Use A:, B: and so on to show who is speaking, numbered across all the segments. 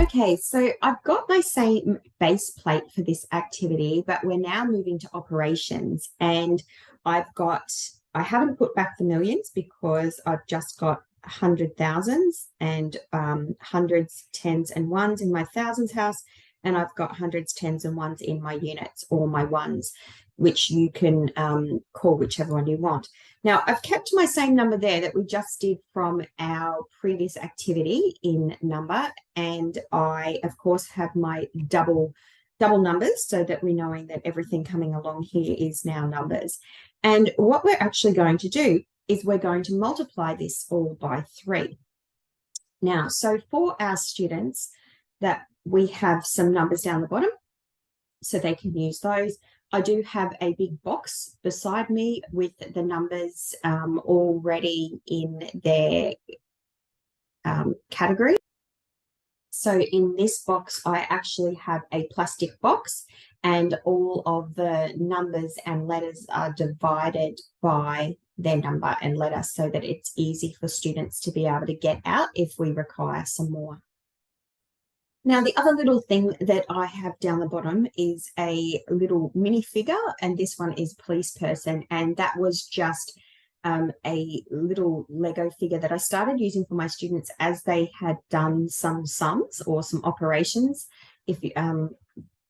A: Okay, so I've got my same base plate for this activity, but we're now moving to operations. And I haven't put back the millions because I've just got hundred thousands and hundreds, tens, and ones in my thousands house. And I've got hundreds, tens, and ones in my units or my ones, which you can call whichever one you want. Now, I've kept my same number there that we just did from our previous activity in number, and I, of course, have my double numbers so that we're knowing that everything coming along here is now numbers. And what we're actually going to do is we're going to multiply this all by 3. Now, so for our students that we have some numbers down the bottom, so they can use those. I do have a big box beside me with the numbers already in their category. So in this box, I actually have a plastic box and all of the numbers and letters are divided by their number and letter so that it's easy for students to be able to get out if we require some more. Now, the other little thing that I have down the bottom is a little minifigure, and this one is police person, and that was just a little Lego figure that I started using for my students as they had done some sums or some operations,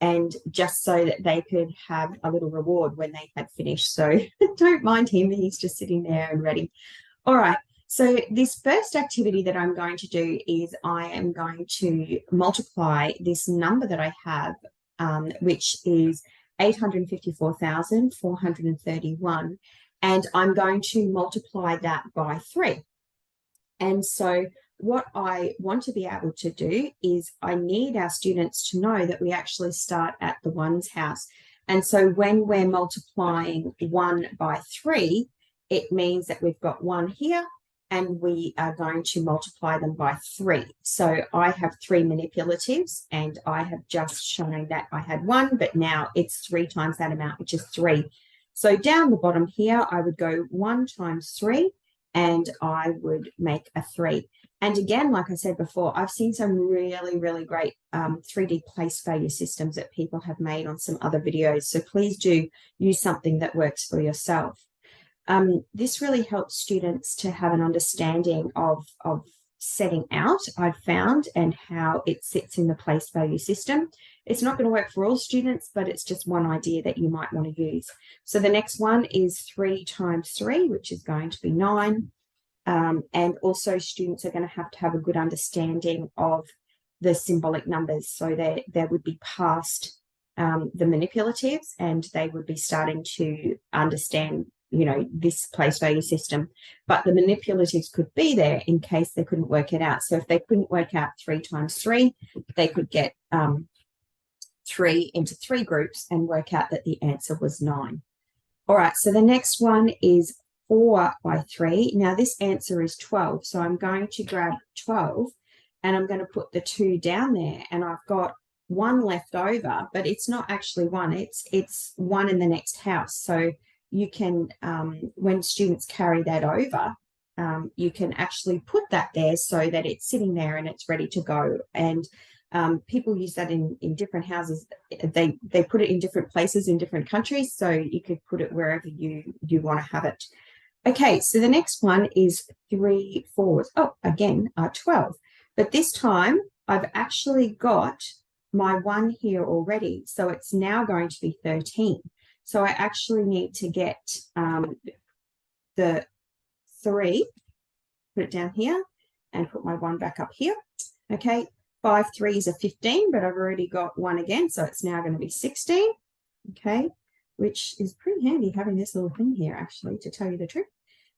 A: and just so that they could have a little reward when they had finished. So don't mind him, he's just sitting there and ready. All right. So this first activity that I'm going to do is I am going to multiply this number that I have, which is 854,431, and I'm going to multiply that by 3. And so what I want to be able to do is I need our students to know that we actually start at the ones house. And so when we're multiplying 1 by 3, it means that we've got 1 here, and we are going to multiply them by 3. So I have 3 manipulatives, and I have just shown that I had 1, but now it's 3 times that amount, which is 3. So down the bottom here, I would go 1 times 3, and I would make a 3. And again, like I said before, I've seen some really, really great 3D place value systems that people have made on some other videos. So please do use something that works for yourself. This really helps students to have an understanding of setting out, I've found, and how it sits in the place value system. It's not going to work for all students, but it's just one idea that you might want to use. So the next one is 3 times 3, which is going to be 9. And also students are going to have a good understanding of the symbolic numbers. So they would be past the manipulatives, and they would be starting to understand this place value system, but the manipulatives could be there in case they couldn't work it out. So if they couldn't work out 3 times 3, they could get 3 into 3 groups and work out that the answer was 9. All right, so the next one is 4 by 3. Now this answer is 12, so I'm going to grab 12 and I'm going to put the 2 down there, and I've got 1 left over, but it's not actually 1, it's 1 in the next house. So you can, when students carry that over, you can actually put that there so that it's sitting there and it's ready to go. And people use that in different houses. They put it in different places in different countries, so you could put it wherever you want to have it. Okay, so the next one is 3 4s. Oh, again, 12. But this time I've actually got my 1 here already, so it's now going to be 13. So I actually need to get the 3, put it down here, and put my 1 back up here. Okay, 5 3s are 15, but I've already got 1 again, so it's now going to be 16. Okay, which is pretty handy having this little thing here, actually, to tell you the truth.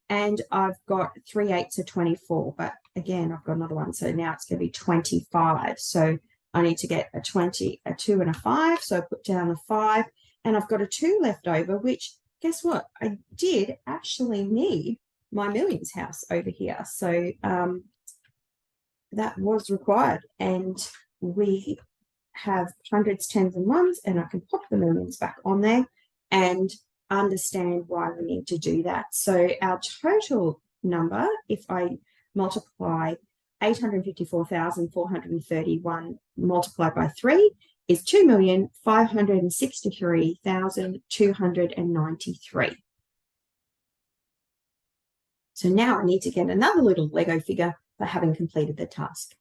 A: And I've got 3 8s are 24, but again, I've got another one, so now it's going to be 25. So I need to get a 20, a 2, and a 5. So I put down a 5. And I've got a 2 left over, which, guess what? I did actually need my millions house over here. So that was required. And we have hundreds, tens, and ones, and I can pop the millions back on there and understand why we need to do that. So our total number, if I multiply 854,431 multiplied by 3 is 2,563,293. So now I need to get another little Lego figure for having completed the task.